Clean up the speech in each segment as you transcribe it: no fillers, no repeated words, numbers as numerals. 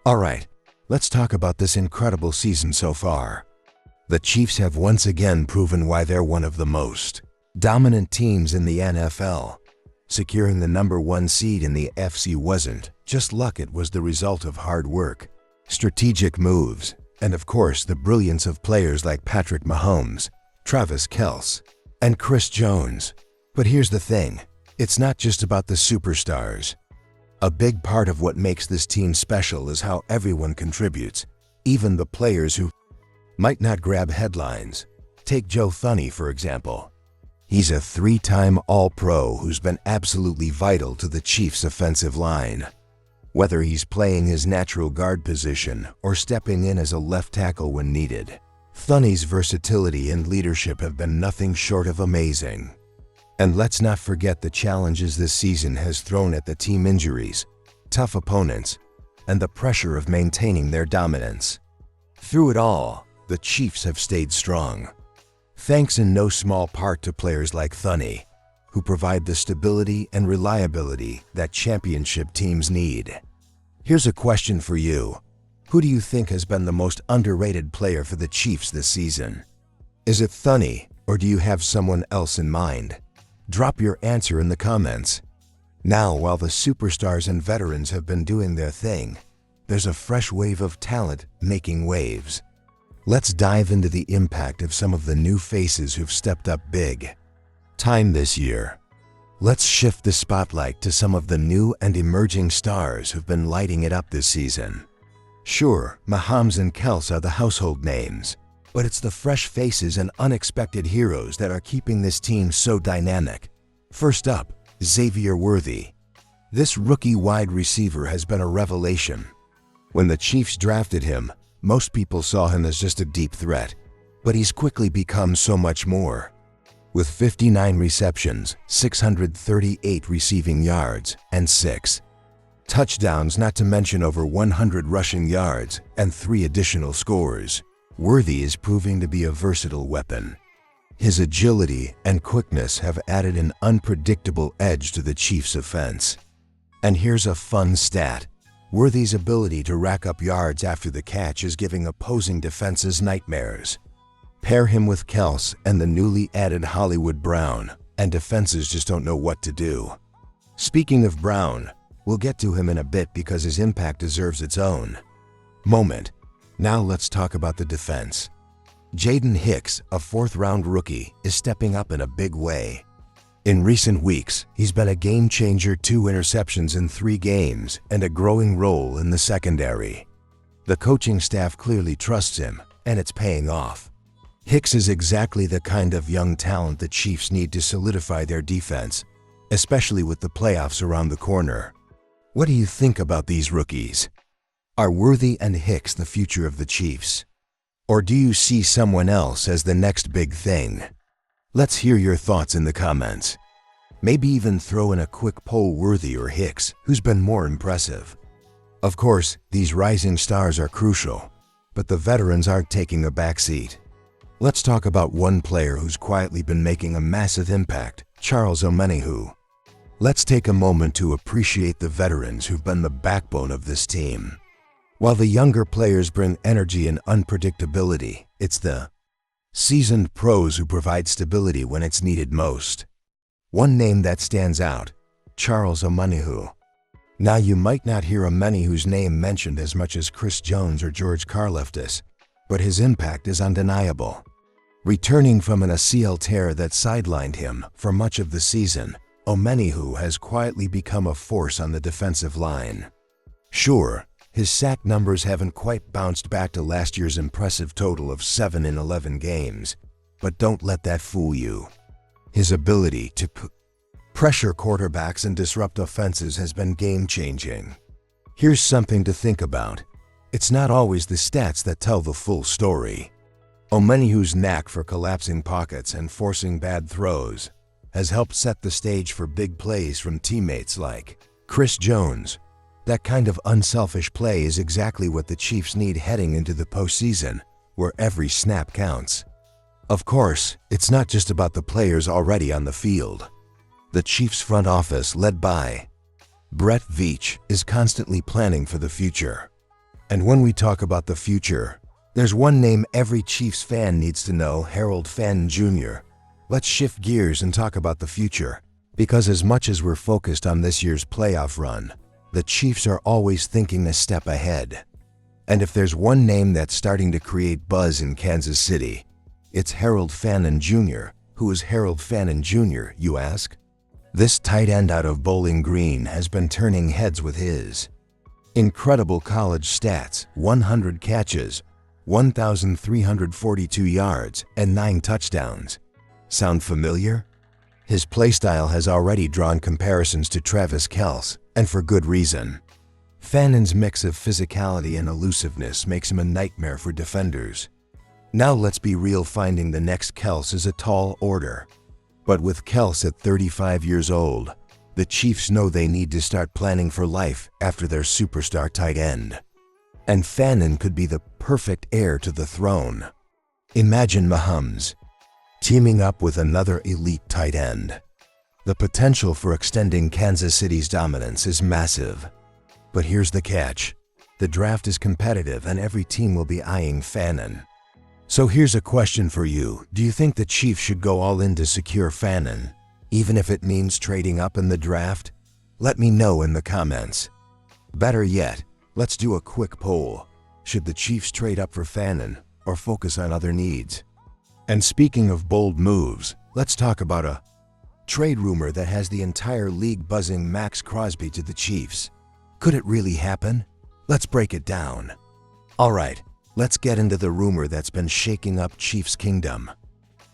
Alright, let's talk about this incredible season so far. The Chiefs have once again proven why they're one of the most dominant teams in the NFL. Securing the #1 seed in the AFC wasn't just luck, it was the result of hard work, strategic moves, and of course the brilliance of players like Patrick Mahomes, Travis Kelce, and Chris Jones. But here's the thing, it's not just about the superstars. A big part of what makes this team special is how everyone contributes, even the players who might not grab headlines. Take Joe Thuney, for example. He's a 3-time All-Pro who's been absolutely vital to the Chiefs' offensive line. Whether he's playing his natural guard position or stepping in as a left tackle when needed, Thuney's versatility and leadership have been nothing short of amazing. And let's not forget the challenges this season has thrown at the team: injuries, tough opponents, and the pressure of maintaining their dominance. Through it all, the Chiefs have stayed strong, thanks in no small part to players like Thuney, who provide the stability and reliability that championship teams need. Here's a question for you. Who do you think has been the most underrated player for the Chiefs this season? Is it Thuney, or do you have someone else in mind? Drop your answer in the comments. Now, while the superstars and veterans have been doing their thing, there's a fresh wave of talent making waves. Let's dive into the impact of some of the new faces who've stepped up big time this year. Let's shift the spotlight to some of the new and emerging stars who've been lighting it up this season. Sure, Mahomes and Kelce are the household names, but it's the fresh faces and unexpected heroes that are keeping this team so dynamic. First up, Xavier Worthy. This rookie wide receiver has been a revelation. When the Chiefs drafted him, most people saw him as just a deep threat, but he's quickly become so much more. With 59 receptions, 638 receiving yards, and 6 touchdowns, not to mention over 100 rushing yards and 3 additional scores, Worthy is proving to be a versatile weapon. His agility and quickness have added an unpredictable edge to the Chiefs' offense. And here's a fun stat. Worthy's ability to rack up yards after the catch is giving opposing defenses nightmares. Pair him with Kelce and the newly added Hollywood Brown, and defenses just don't know what to do. Speaking of Brown, we'll get to him in a bit because his impact deserves its own moment. Now let's talk about the defense. Jaden Hicks, a 4th-round rookie, is stepping up in a big way. In recent weeks, he's been a game-changer: 2 interceptions in 3 games and a growing role in the secondary. The coaching staff clearly trusts him, and it's paying off. Hicks is exactly the kind of young talent the Chiefs need to solidify their defense, especially with the playoffs around the corner. What do you think about these rookies? Are Worthy and Hicks the future of the Chiefs? Or do you see someone else as the next big thing? Let's hear your thoughts in the comments. Maybe even throw in a quick poll: Worthy or Hicks, who's been more impressive? Of course, these rising stars are crucial, but the veterans aren't taking a backseat. Let's talk about one player who's quietly been making a massive impact: Charles Omenihu. Let's take a moment to appreciate the veterans who've been the backbone of this team. While the younger players bring energy and unpredictability, it's the seasoned pros who provide stability when it's needed most. One name that stands out: Charles Omenihu. Now, you might not hear Omenihu's name mentioned as much as Chris Jones or George Karlaftis, but his impact is undeniable. Returning from an ACL tear that sidelined him for much of the season, Omenihu has quietly become a force on the defensive line. Sure, his sack numbers haven't quite bounced back to last year's impressive total of 7 in 11 games, but don't let that fool you. His ability to pressure quarterbacks and disrupt offenses has been game-changing. Here's something to think about. It's not always the stats that tell the full story. Omenihu's knack for collapsing pockets and forcing bad throws has helped set the stage for big plays from teammates like Chris Jones. That kind of unselfish play is exactly what the Chiefs need heading into the postseason, where every snap counts. Of course, it's not just about the players already on the field. The Chiefs front office, led by Brett Veach, is constantly planning for the future. And when we talk about the future, there's one name every Chiefs fan needs to know: Harold Fannin Jr. Let's shift gears and talk about the future, because as much as we're focused on this year's playoff run, the Chiefs are always thinking a step ahead. And if there's one name that's starting to create buzz in Kansas City, it's Harold Fannin Jr. Who is Harold Fannin Jr., you ask? This tight end out of Bowling Green has been turning heads with his incredible college stats: 100 catches, 1,342 yards, and 9 touchdowns. Sound familiar? His playstyle has already drawn comparisons to Travis Kelce, and for good reason. Fannin's mix of physicality and elusiveness makes him a nightmare for defenders. Now let's be real, finding the next Kelce is a tall order. But with Kelce at 35 years old, the Chiefs know they need to start planning for life after their superstar tight end. And Fannin could be the perfect heir to the throne. Imagine Mahomes teaming up with another elite tight end. The potential for extending Kansas City's dominance is massive. But here's the catch: the draft is competitive and every team will be eyeing Fannin. So here's a question for you: do you think the Chiefs should go all in to secure Fannin, even if it means trading up in the draft? Let me know in the comments. Better yet, let's do a quick poll. Should the Chiefs trade up for Fannin or focus on other needs? And speaking of bold moves, let's talk about a trade rumor that has the entire league buzzing: Maxx Crosby to the Chiefs. Could it really happen? Let's break it down. Alright, let's get into the rumor that's been shaking up Chiefs Kingdom.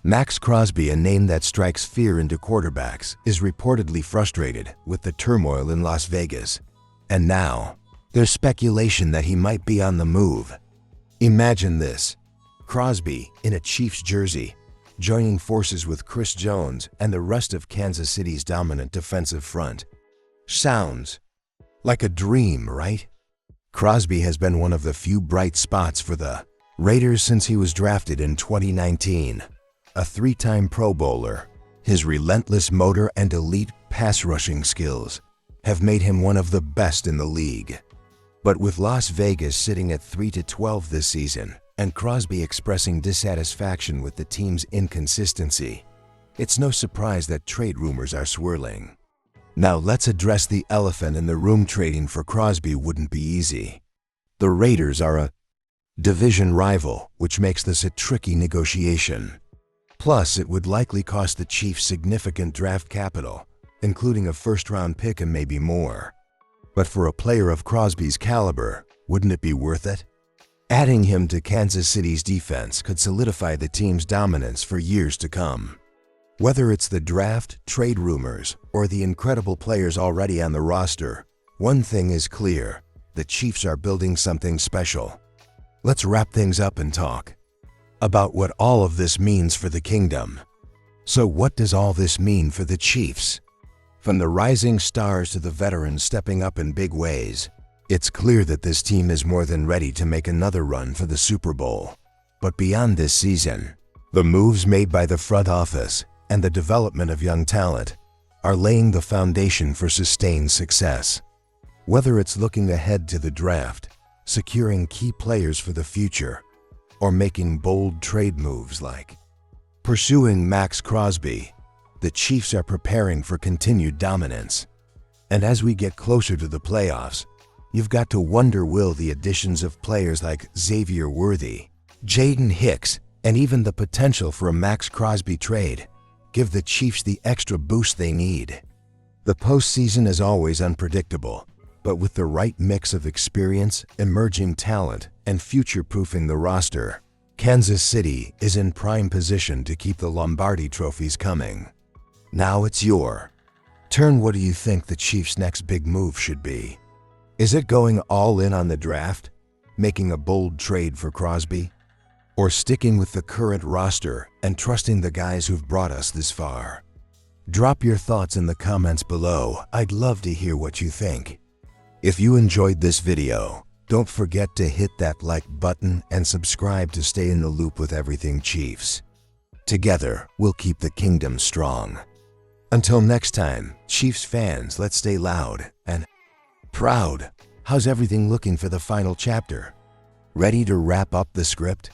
Maxx Crosby, a name that strikes fear into quarterbacks, is reportedly frustrated with the turmoil in Las Vegas. And now, there's speculation that he might be on the move. Imagine this: Crosby in a Chiefs jersey, joining forces with Chris Jones and the rest of Kansas City's dominant defensive front. Sounds like a dream, right? Crosby has been one of the few bright spots for the Raiders since he was drafted in 2019. A 3-time Pro Bowler, his relentless motor and elite pass rushing skills have made him one of the best in the league. But with Las Vegas sitting at 3-12 this season, and Crosby expressing dissatisfaction with the team's inconsistency, it's no surprise that trade rumors are swirling. Now let's address the elephant in the room: trading for Crosby wouldn't be easy. The Raiders are a division rival, which makes this a tricky negotiation. Plus, it would likely cost the Chiefs significant draft capital, including a first-round pick and maybe more. But for a player of Crosby's caliber, wouldn't it be worth it? Adding him to Kansas City's defense could solidify the team's dominance for years to come. Whether it's the draft, trade rumors, or the incredible players already on the roster, one thing is clear: the Chiefs are building something special. Let's wrap things up and talk about what all of this means for the kingdom. So what does all this mean for the Chiefs? From the rising stars to the veterans stepping up in big ways, it's clear that this team is more than ready to make another run for the Super Bowl. But beyond this season, the moves made by the front office and the development of young talent are laying the foundation for sustained success. Whether it's looking ahead to the draft, securing key players for the future, or making bold trade moves like pursuing Maxx Crosby, the Chiefs are preparing for continued dominance. And as we get closer to the playoffs, you've got to wonder, will the additions of players like Xavier Worthy, Jaden Hicks, and even the potential for a Maxx Crosby trade give the Chiefs the extra boost they need? The postseason is always unpredictable, but with the right mix of experience, emerging talent, and future-proofing the roster, Kansas City is in prime position to keep the Lombardi trophies coming. Now it's your turn. What do you think the Chiefs' next big move should be? Is it going all in on the draft, making a bold trade for Crosby? Or sticking with the current roster and trusting the guys who've brought us this far? Drop your thoughts in the comments below. I'd love to hear what you think. If you enjoyed this video, don't forget to hit that like button and subscribe to stay in the loop with everything Chiefs. Together, we'll keep the kingdom strong. Until next time, Chiefs fans, let's stay loud and proud. How's everything looking for the final chapter? Ready to wrap up the script?